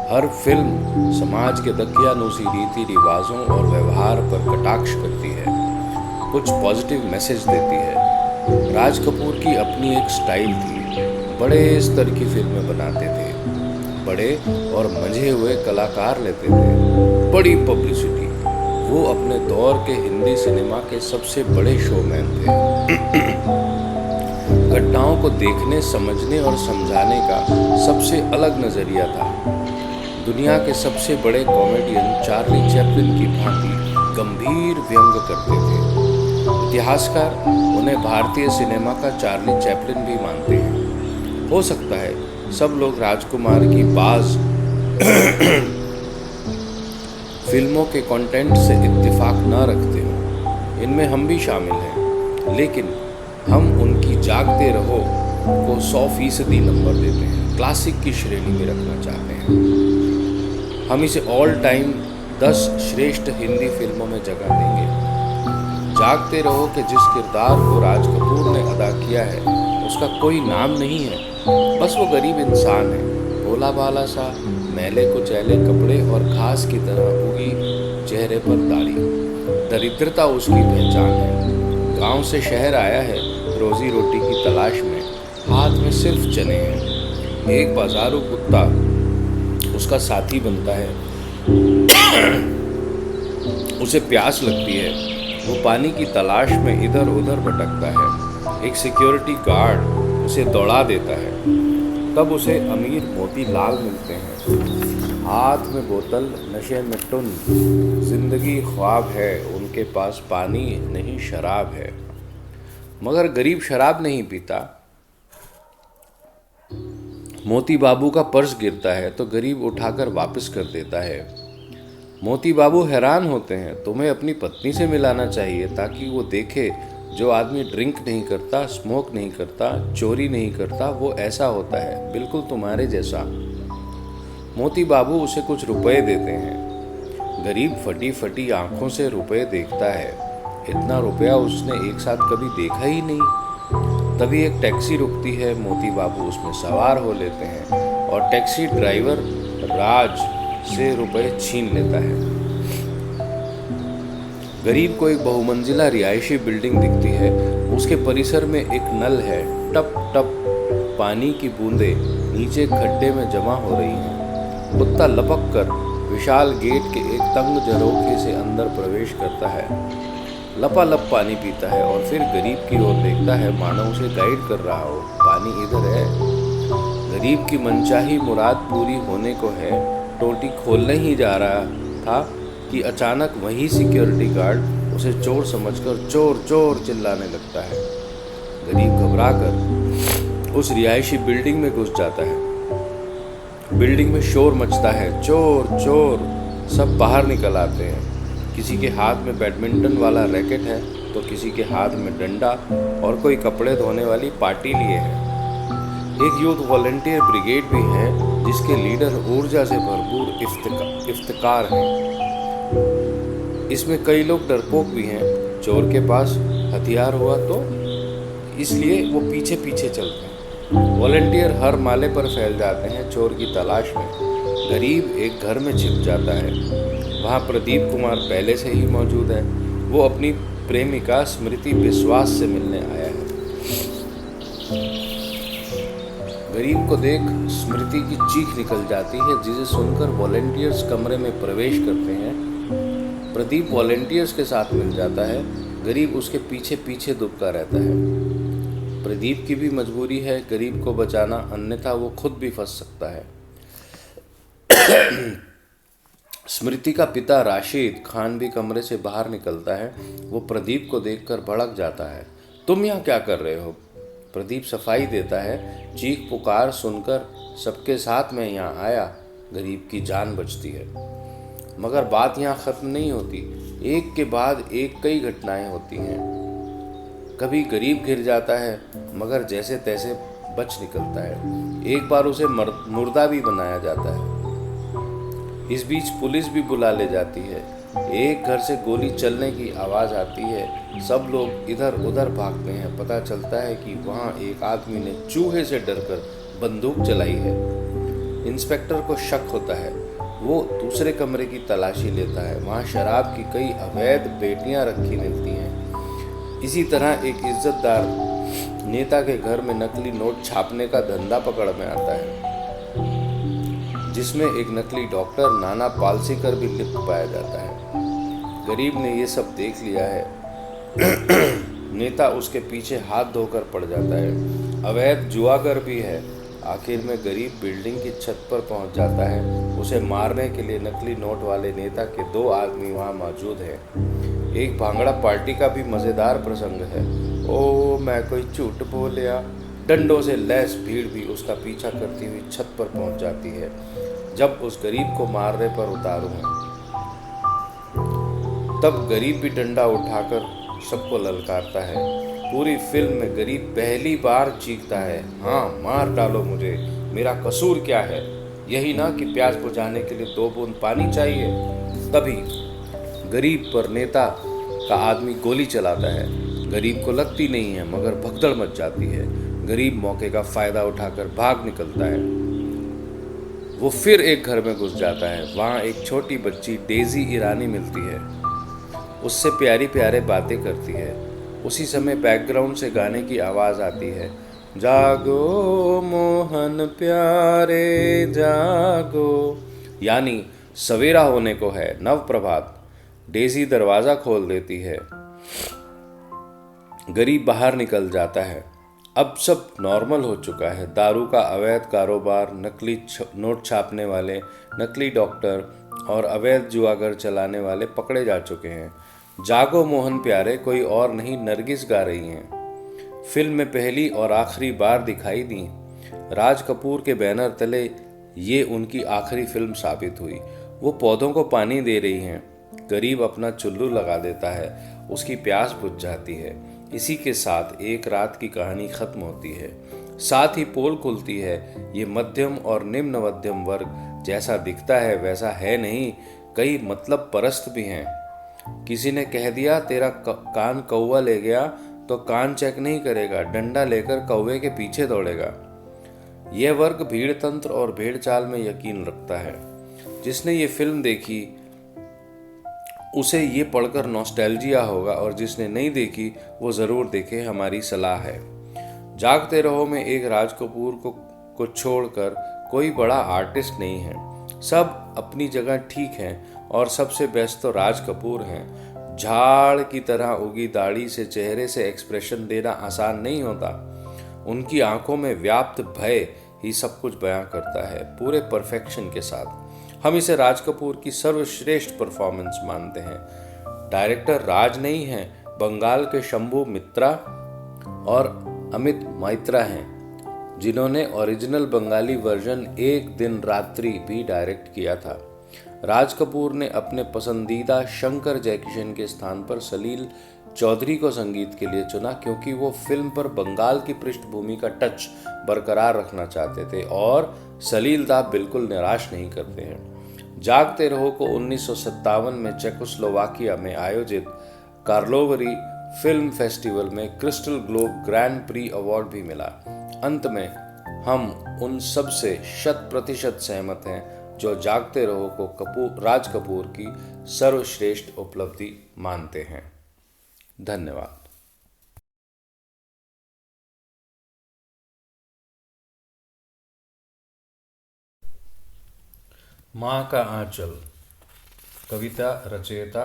हर फिल्म समाज के दकियानूसी रीति रिवाजों और व्यवहार पर कटाक्ष करती है, कुछ पॉजिटिव मैसेज देती है। राज कपूर की अपनी एक स्टाइल थी, बड़े स्तर की फिल्में बनाते थे, बड़े और मंझे हुए कलाकार लेते थे, बड़ी पब्लिसिटी। वो अपने दौर के हिंदी सिनेमा के सबसे बड़े शोमैन थे। घटनाओं को देखने, समझने और समझाने का सबसे अलग नजरिया था। दुनिया के सबसे बड़े कॉमेडियन चार्ली चैपलिन की भांति गंभीर व्यंग करते थे। इतिहासकार उन्हें भारतीय सिनेमा का चार्ली चैपलिन भी मानते हैं। हो सकता है सब लोग राजकुमार की बाज फिल्मों के कंटेंट से इत्तेफाक न रखते हों, इनमें हम भी शामिल हैं, लेकिन हम उनकी जागते रहो को 100% नंबर देते हैं, क्लासिक की श्रेणी में रखना चाहते हैं। हम इसे ऑल टाइम 10 श्रेष्ठ हिंदी फिल्मों में जगह देंगे। जागते रहो के जिस किरदार को राज कपूर ने अदा किया है उसका कोई नाम नहीं है, बस वो गरीब इंसान है, भोला भाला सा, मैले कुचैले कपड़े और घास की तरह उगी चेहरे पर दाढ़ी। दरिद्रता उसकी पहचान है। गांव से शहर आया है रोजी रोटी की तलाश में, हाथ में सिर्फ चने हैं। एक बाजारू कुत्ता उसका साथी बनता है, उसे प्यास लगती है, वो पानी की तलाश में इधर उधर भटकता है। एक सिक्योरिटी गार्ड उसे दौड़ा देता है, तब उसे अमीर मोतीलाल मिलते हैं, हाथ में बोतल, नशे में टुन। जिंदगी ख्वाब है, उनके पास पानी नहीं शराब है। मगर गरीब शराब नहीं पीता। मोती बाबू का पर्स गिरता है तो गरीब उठाकर वापस कर देता है। मोती बाबू हैरान होते हैं, तुम्हें अपनी पत्नी से मिलाना चाहिए ताकि वो देखे जो आदमी ड्रिंक नहीं करता, स्मोक नहीं करता, चोरी नहीं करता, वो ऐसा होता है, बिल्कुल तुम्हारे जैसा। मोती बाबू उसे कुछ रुपए देते हैं। गरीब फटी फटी आंखों से रुपए देखता है, इतना रुपया उसने एक साथ कभी देखा ही नहीं। तभी एक टैक्सी रुकती है, मोती बाबू उसमें सवार हो लेते हैं और टैक्सी ड्राइवर राज से रुपए छीन लेता है। गरीब को एक बहुमंजिला रिहायशी बिल्डिंग दिखती है, उसके परिसर में एक नल है, टप टप पानी की बूंदें नीचे खड्डे में जमा हो रही हैं। कुत्ता लपक कर विशाल गेट के एक तंग झरोखे से अंदर प्रवेश करता है। लपालप पानी पीता है और फिर गरीब की ओर देखता है मानो उसे गाइड कर रहा हो, पानी इधर है। गरीब की मनचाही मुराद पूरी होने को है, टोटी खोलने ही जा रहा था कि अचानक वही सिक्योरिटी गार्ड उसे चोर समझकर चोर चोर चिल्लाने लगता है। गरीब घबराकर उस रिहायशी बिल्डिंग में घुस जाता है। बिल्डिंग में शोर मचता है, चोर चोर। सब बाहर निकल आते हैं। किसी के हाथ में बैडमिंटन वाला रैकेट है तो किसी के हाथ में डंडा और कोई कपड़े धोने वाली पाटी लिए है। एक यूथ वॉलंटियर ब्रिगेड भी है जिसके लीडर ऊर्जा से भरपूर इफ्तिकार हैं। इसमें कई लोग डरपोक भी हैं। चोर के पास हथियार हुआ तो इसलिए वो पीछे पीछे चलते हैं। वॉलंटियर हर माले पर फैल जाते हैं चोर की तलाश में। गरीब एक घर में छिप जाता है। वहाँ प्रदीप कुमार पहले से ही मौजूद है। वो अपनी प्रेमिका स्मृति विश्वास से मिलने आया है। गरीब को देख स्मृति की चीख निकल जाती है, जिसे सुनकर वॉलंटियर्स कमरे में प्रवेश करते हैं। प्रदीप वॉलंटियर्स के साथ मिल जाता है। गरीब उसके पीछे पीछे दुबका रहता है। प्रदीप की भी मजबूरी है गरीब को बचाना, अन्यथा वो खुद भी फंस सकता है। स्मृति का पिता राशिद खान भी कमरे से बाहर निकलता है। वो प्रदीप को देखकर भड़क जाता है। तुम यहाँ क्या कर रहे हो? प्रदीप सफाई देता है। चीख पुकार सुनकर सबके साथ में यहाँ आया। गरीब की जान बचती है। मगर बात यहाँ ख़त्म नहीं होती। एक के बाद एक कई घटनाएं होती हैं। कभी गरीब गिर जाता है मगर जैसे तैसे बच निकलता है। एक बार उसे मुर्दा भी बनाया जाता है। इस बीच पुलिस भी बुला ले जाती है। एक घर से गोली चलने की आवाज़ आती है। सब लोग इधर उधर भागते हैं। पता चलता है कि वहाँ एक आदमी ने चूहे से डरकर बंदूक चलाई है। इंस्पेक्टर को शक होता है। वो दूसरे कमरे की तलाशी लेता है। वहाँ शराब की कई अवैध पेटियाँ रखी मिलती हैं। इसी तरह एक इज्जतदार नेता के घर में नकली नोट छापने का धंधा पकड़ में आता है, जिसमें एक नकली डॉक्टर नाना पालसीकर भी लिप्त पाया जाता है। गरीब ने ये सब देख लिया है। नेता उसके पीछे हाथ धोकर पड़ जाता है। अवैध जुआगर भी है। आखिर में गरीब बिल्डिंग की छत पर पहुंच जाता है। उसे मारने के लिए नकली नोट वाले नेता के 2 आदमी वहां मौजूद हैं। एक भांगड़ा पार्टी का भी मज़ेदार प्रसंग है। ओ मैं कोई झूठ बोलिया। डंडों से लैस भीड़ भी उसका पीछा करती हुई छत पर पहुंच जाती है। जब उस गरीब को मारने पर उतारू है तब गरीब भी डंडा उठाकर सबको ललकारता है। पूरी फिल्म में गरीब पहली बार चीखता है, हाँ मार डालो मुझे, मेरा कसूर क्या है? यही ना कि प्यास बुझाने के लिए 2 बूंद पानी चाहिए। तभी गरीब पर नेता का आदमी गोली चलाता है। गरीब को लगती नहीं है मगर भगदड़ मच जाती है। गरीब मौके का फायदा उठाकर भाग निकलता है। वो फिर एक घर में घुस जाता है। वहाँ एक छोटी बच्ची डेजी ईरानी मिलती है। उससे प्यारी प्यारे बातें करती है। उसी समय बैकग्राउंड से गाने की आवाज़ आती है, जागो मोहन प्यारे जागो, यानी सवेरा होने को है, नव प्रभात। डेजी दरवाज़ा खोल देती है। गरीब बाहर निकल जाता है। अब सब नॉर्मल हो चुका है। दारू का अवैध कारोबार, नकली नोट छापने वाले, नकली डॉक्टर और अवैध जुआगर चलाने वाले पकड़े जा चुके हैं। जागो मोहन प्यारे कोई और नहीं, नरगिस गा रही हैं। फिल्म में पहली और आखिरी बार दिखाई दी। राज कपूर के बैनर तले ये उनकी आखिरी फिल्म साबित हुई। वो पौधों को पानी दे रही हैं। गरीब अपना चुल्लू लगा देता है। उसकी प्यास बुझ जाती है। इसी के साथ एक रात की कहानी खत्म होती है। साथ ही पोल खुलती है। ये मध्यम और निम्न मध्यम वर्ग जैसा दिखता है वैसा है नहीं। कई मतलब परस्त भी हैं। किसी ने कह दिया तेरा कान कौवा ले गया तो कान चेक नहीं करेगा, डंडा लेकर कौवे के पीछे दौड़ेगा। यह वर्ग भीड़ तंत्र और भेड़ चाल में यकीन रखता है। जिसने ये फिल्म देखी उसे ये पढ़कर नॉस्टैल्जिया होगा और जिसने नहीं देखी वो ज़रूर देखे, हमारी सलाह है। जागते रहो में एक राज कपूर को छोड़कर कोई बड़ा आर्टिस्ट नहीं है। सब अपनी जगह ठीक हैं और सबसे बेस्ट तो राज कपूर हैं। झाड़ की तरह उगी दाढ़ी से चेहरे से एक्सप्रेशन देना आसान नहीं होता। उनकी आंखों में व्याप्त भय ही सब कुछ बयां करता है, पूरे परफेक्शन के साथ। हम इसे राज कपूर की सर्वश्रेष्ठ परफॉर्मेंस मानते हैं। डायरेक्टर राज नहीं हैं, बंगाल के शंभू मित्रा और अमित मैत्रा हैं, जिन्होंने ओरिजिनल बंगाली वर्जन एक दिन रात्रि भी डायरेक्ट किया था। राज कपूर ने अपने पसंदीदा शंकर जयकिशन के स्थान पर सलील चौधरी को संगीत के लिए चुना, क्योंकि वो फिल्म पर बंगाल की पृष्ठभूमि का टच बरकरार रखना चाहते थे और सलील दा बिल्कुल निराश नहीं करते हैं। जागते रहो को 1957 में चेकोस्लोवाकिया में आयोजित कार्लोवरी फिल्म फेस्टिवल में crystal globe grand pre award भी मिला। अंत में हम उन सब से 100% सहमत हैं जो जागते रहो को राज कपूर की सर्वश्रेष्ठ उपलब्धि मानते हैं। धन्यवाद। माँ का आंचल। कविता रचयिता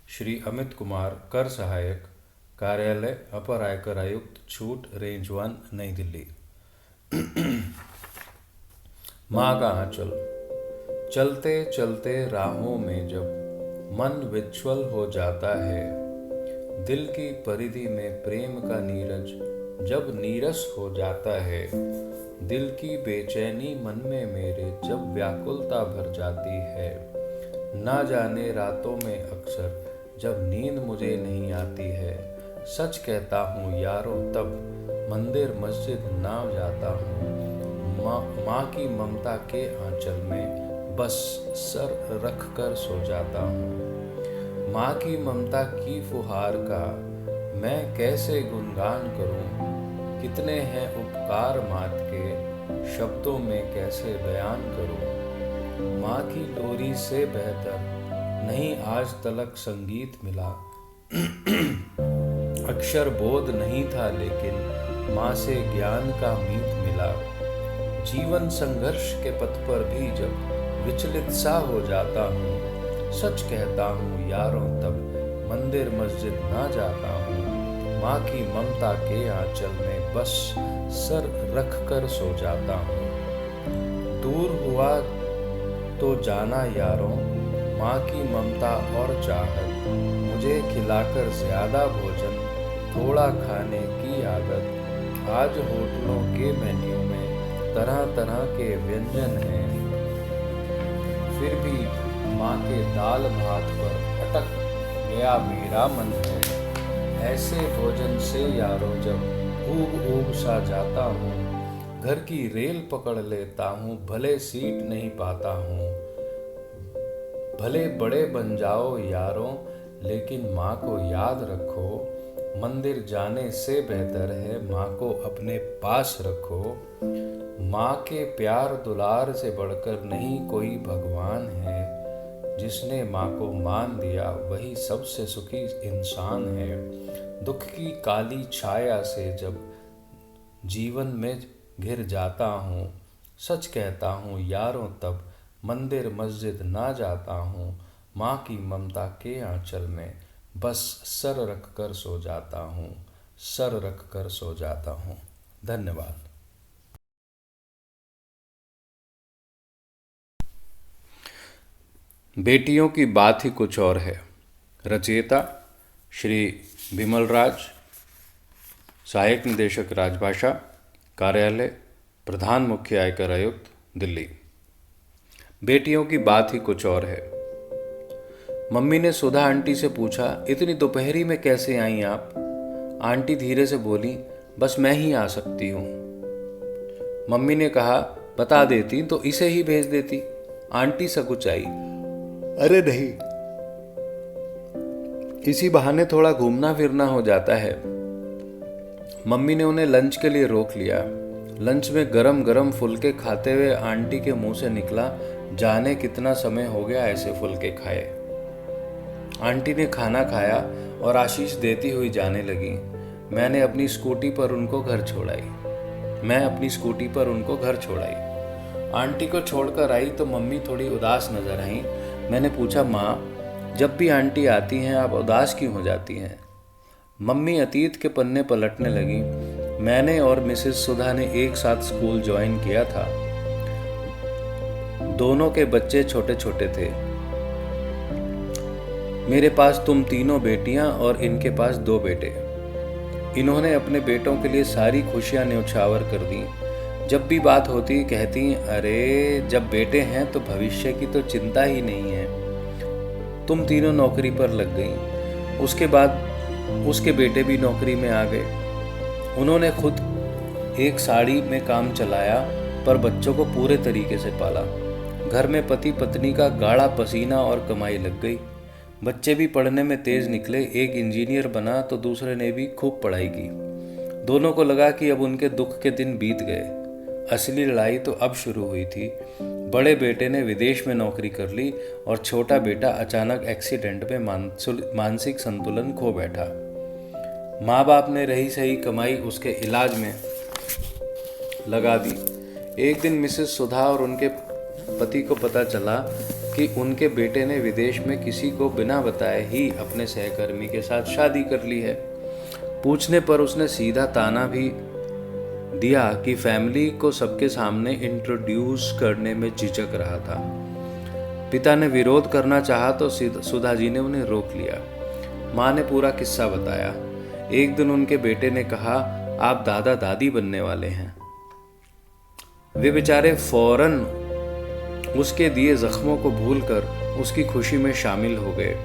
श्री अमित कुमार, कर सहायक, कार्यालय अपर आयकर आयुक्त, छूट, रेंज 1, नई दिल्ली। माँ का आंचल। चलते चलते राहों में जब मन विच्वल हो जाता है, दिल की परिधि में प्रेम का नीरज जब नीरस हो जाता है, दिल की बेचैनी मन में मेरे जब व्याकुलता भर जाती है, ना जाने रातों में अक्सर जब नींद मुझे नहीं आती है, सच कहता हूँ यारों तब मंदिर मस्जिद ना जाता हूँ, माँ की ममता के आंचल में बस सर रख कर सो जाता हूँ। माँ की ममता की फुहार का मैं कैसे गुणगान करूं, कितने हैं उपकार मात के शब्दों में कैसे बयान करूं। माँ की लोरी से बेहतर नहीं आज तलक संगीत मिला, अक्षर बोध नहीं था लेकिन माँ से ज्ञान का मीत मिला। जीवन संघर्ष के पथ पर भी जब विचलित सा हो जाता हूँ, सच कहता हूँ यारों तब मंदिर मस्जिद ना जाता हूँ, माँ की ममता के आंचल में बस सर रख कर सो जाता हूँ। दूर हुआ तो जाना यारों माँ की ममता और चाहत, मुझे खिलाकर ज्यादा भोजन थोड़ा खाने की आदत। आज होटलों के मेन्यू में तरह तरह के व्यंजन हैं, फिर भी माँ के दाल भात पर अटक गया मेरा मन है। ऐसे भोजन से यारों जब ऊब ऊब सा जाता हूँ, घर की रेल पकड़ लेता हूँ, भले सीट नहीं पाता हूँ। भले बड़े बन जाओ यारों लेकिन माँ को याद रखो, मंदिर जाने से बेहतर है माँ को अपने पास रखो। माँ के प्यार दुलार से बढ़कर नहीं कोई भगवान है, जिसने माँ को मान दिया वही सबसे सुखी इंसान है। दुख की काली छाया से जब जीवन में घिर जाता हूँ, सच कहता हूँ यारों तब मंदिर मस्जिद ना जाता हूँ, माँ की ममता के आंचल में बस सर रख कर सो जाता हूँ, सर रख कर सो जाता हूँ। धन्यवाद। बेटियों की बात ही कुछ और है। रचयिता श्री बिमल राज, सहायक निदेशक राजभाषा, कार्यालय प्रधान मुख्य आयकर आयुक्त, दिल्ली। बेटियों की बात ही कुछ और है। मम्मी ने सुधा आंटी से पूछा, इतनी दोपहरी में कैसे आई आप? आंटी धीरे से बोली, बस मैं ही आ सकती हूँ। मम्मी ने कहा, बता देती तो इसे ही भेज देती। आंटी सकुचाई, अरे नहीं, इसी बहाने थोड़ा घूमना फिरना हो जाता है। मम्मी ने उन्हें लंच के लिए रोक लिया। लंच में गरम गरम फुलके खाते हुए आंटी के मुंह से निकला, जाने कितना समय हो गया ऐसे फुलके खाए। आंटी ने खाना खाया और आशीष देती हुई जाने लगी। मैंने अपनी स्कूटी पर उनको घर छोड़ाई। आंटी को छोड़कर आई तो मम्मी थोड़ी उदास नजर आई। मैंने पूछा, माँ जब भी आंटी आती हैं आप उदास क्यों हो जाती हैं? मम्मी अतीत के पन्ने पलटने लगी। मैंने और मिसेस सुधा ने एक साथ स्कूल ज्वाइन किया था। दोनों के बच्चे छोटे छोटे थे। मेरे पास तुम तीनों बेटियां और इनके पास 2 बेटे। इन्होंने अपने बेटों के लिए सारी खुशियां न्योछावर कर दी। जब भी बात होती कहती, अरे जब बेटे हैं तो भविष्य की तो चिंता ही नहीं है। तुम तीनों नौकरी पर लग गई। उसके बाद उसके बेटे भी नौकरी में आ गए। उन्होंने खुद एक साड़ी में काम चलाया पर बच्चों को पूरे तरीके से पाला। घर में पति पत्नी का गाढ़ा पसीना और कमाई लग गई। बच्चे भी पढ़ने में तेज निकले। एक इंजीनियर बना तो दूसरे ने भी खूब पढ़ाई की। दोनों को लगा कि अब उनके दुख के दिन बीत गए। असली लड़ाई तो अब शुरू हुई थी। बड़े बेटे ने विदेश में नौकरी कर ली और छोटा बेटा अचानक एक्सीडेंट में मानसिक संतुलन खो बैठा। माँ बाप ने रही सही कमाई उसके इलाज में लगा दी। एक दिन मिसेस सुधा और उनके पति को पता चला कि उनके बेटे ने विदेश में किसी को बिना बताए ही अपने सहकर्मी के साथ शादी कर ली है। पूछने पर उसने सीधा ताना भी दिया कि फैमिली को सबके सामने इंट्रोड्यूस करने में झिझक रहा था। पिता ने विरोध करना चाहा तो सुधा जी ने उन्हें रोक लिया। माँ ने पूरा किस्सा बताया। एक दिन उनके बेटे ने कहा, आप दादा दादी बनने वाले हैं। वे बेचारे फौरन उसके दिए जख्मों को भूलकर उसकी खुशी में शामिल हो गए।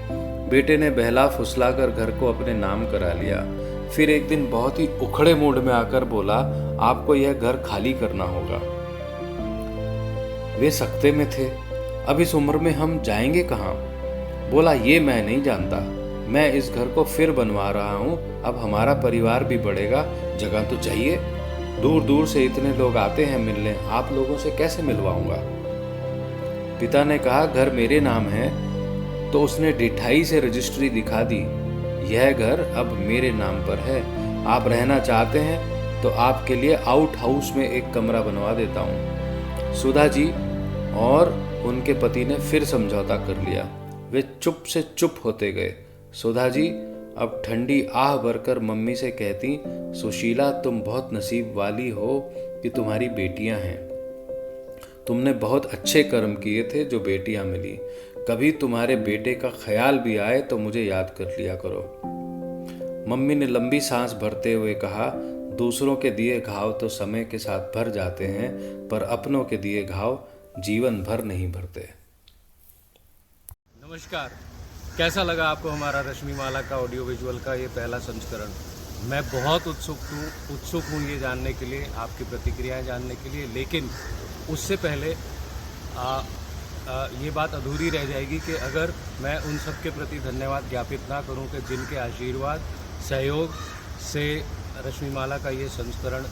बेटे ने बहला फुसलाकर घर को अपने नाम करा लिया। फिर एक दिन बहुत ही उखड़े मूड में आकर बोला, आपको यह घर खाली करना होगा। वे सकते में थे। अब इस उम्र में हम जाएंगे कहाँ? बोला, ये मैं नहीं जानता। मैं इस घर को फिर बनवा रहा हूँ। अब हमारा परिवार भी बढ़ेगा, जगह तो चाहिए। दूर दूर से इतने लोग आते हैं मिलने, आप लोगों से कैसे मिलवाऊंगा? पिता ने कहा, घर मेरे नाम है। तो उसने डिठाई से रजिस्ट्री दिखा दी। यह घर अब मेरे नाम पर है। आप रहना चाहते हैं तो आपके लिए आउट हाउस में एक कमरा बनवा देता हूँ। सुधा जी और उनके पति ने फिर समझौता कर लिया। वे चुप से चुप होते गए। सुधा जी अब ठंडी आह भरकर मम्मी से कहती, सुशीला तुम बहुत नसीब वाली हो कि तुम्हारी बेटियां हैं। तुमने बहुत अच्छे कर्म किए थे जो बेटियां मिली। कभी तुम्हारे बेटे का ख्याल भी आए तो मुझे याद कर लिया करो। मम्मी ने लंबी सांस भरते हुए कहा, दूसरों के दिए घाव तो समय के साथ भर जाते हैं, पर अपनों के दिए घाव जीवन भर नहीं भरते। नमस्कार, कैसा लगा आपको हमारा रश्मि माला का ऑडियो विजुअल का ये पहला संस्करण? मैं बहुत उत्सुक हूँ ये जानने के लिए, आपकी प्रतिक्रियाएं जानने के लिए। लेकिन उससे पहले ये बात अधूरी रह जाएगी कि अगर मैं उन सब के प्रति धन्यवाद ज्ञापित ना करूं कि जिनके आशीर्वाद सहयोग से रश्मि माला का ये संस्करण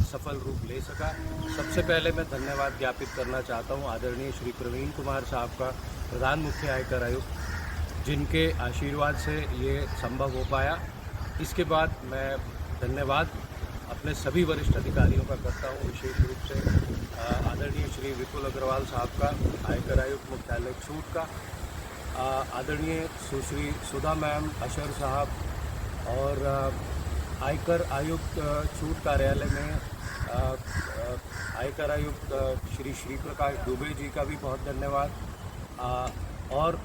सफल रूप ले सका। सबसे पहले मैं धन्यवाद ज्ञापित करना चाहता हूं आदरणीय श्री प्रवीण कुमार साहब का, प्रधान मुख्य आयकर आयुक्त, जिनके आशीर्वाद से ये संभव हो पाया। इसके बाद मैं धन्यवाद अपने सभी वरिष्ठ अधिकारियों का करता हूँ, विशेष रूप से आदरणीय श्री विपुल अग्रवाल साहब का, आयकर आयुक्त मुख्यालय छूट का, आदरणीय सुश्री सुधा मैम, अशर साहब और आयकर आयुक्त छूट कार्यालय में आयकर आयुक्त श्री प्रकाश दुबे जी का भी बहुत धन्यवाद और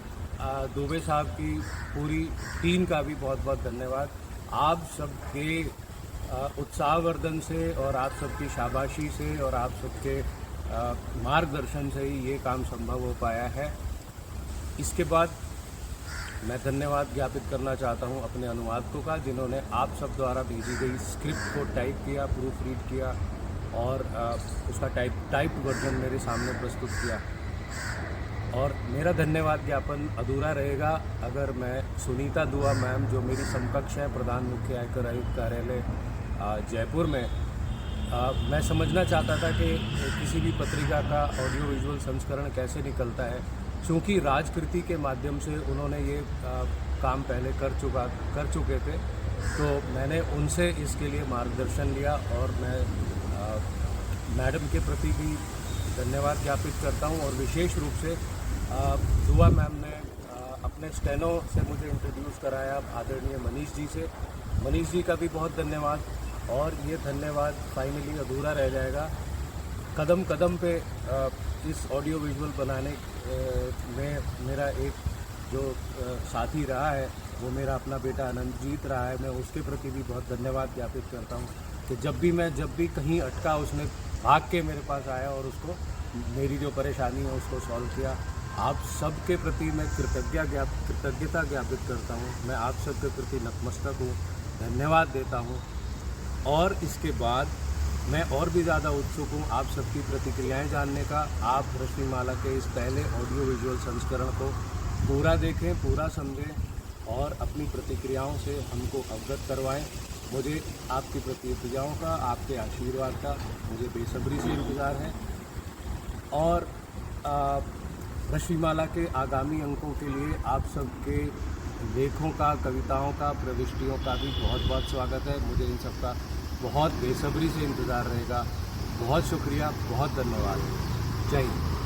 दुबे साहब की पूरी टीम का भी बहुत बहुत धन्यवाद। आप सबके उत्साहवर्धन से और आप सबकी शाबाशी से और आप सबके मार्गदर्शन से ही ये काम संभव हो पाया है। इसके बाद मैं धन्यवाद ज्ञापित करना चाहता हूँ अपने अनुवादकों का, जिन्होंने आप सब द्वारा भेजी गई स्क्रिप्ट को टाइप किया, प्रूफ रीड किया और उसका टाइप्ड वर्जन मेरे सामने प्रस्तुत किया। और मेरा धन्यवाद ज्ञापन अधूरा रहेगा अगर मैं सुनीता दुआ मैम, जो मेरी समकक्ष है प्रधान मुख्य आयकर आयुक्त कार्यालय जयपुर में, मैं समझना चाहता था कि किसी भी पत्रिका का ऑडियो विजुअल संस्करण कैसे निकलता है। चूँकि राजकृति के माध्यम से उन्होंने ये काम पहले कर चुके थे, तो मैंने उनसे इसके लिए मार्गदर्शन लिया और मैं मैडम के प्रति भी धन्यवाद ज्ञापित करता हूं। और विशेष रूप से दुआ मैम ने अपने स्टेनो से मुझे इंट्रोड्यूस कराया आदरणीय मनीष जी से। मनीष जी का भी बहुत धन्यवाद, और ये धन्यवाद फाइनली अधूरा रह जाएगा। कदम कदम पे इस ऑडियो विजुअल बनाने में मेरा एक जो साथी रहा है वो मेरा अपना बेटा अनंतजीत रहा है। मैं उसके प्रति भी बहुत धन्यवाद ज्ञापित करता हूँ कि जब भी कहीं अटका उसने भाग के मेरे पास आया और उसको मेरी जो परेशानी है उसको सॉल्व किया। आप सबके प्रति मैं कृतज्ञता ज्ञापित करता हूँ। मैं आप सबके प्रति नतमस्तक हूँ, धन्यवाद देता हूँ। और इसके बाद मैं और भी ज़्यादा उत्सुक हूँ आप सबकी प्रतिक्रियाएं जानने का। आप रश्मिमाला के इस पहले ऑडियो विजुअल संस्करण को पूरा देखें, पूरा समझें और अपनी प्रतिक्रियाओं से हमको अवगत करवाएं। मुझे आपकी प्रतिक्रियाओं का, आपके आशीर्वाद का मुझे बेसब्री से इंतज़ार है। और रश्मिमाला के आगामी अंकों के लिए आप सबके लेखों का, कविताओं का, प्रविष्टियों का भी बहुत बहुत स्वागत है। मुझे इन सब का बहुत बेसब्री से इंतज़ार रहेगा। बहुत शुक्रिया, बहुत धन्यवाद। जय हिंद।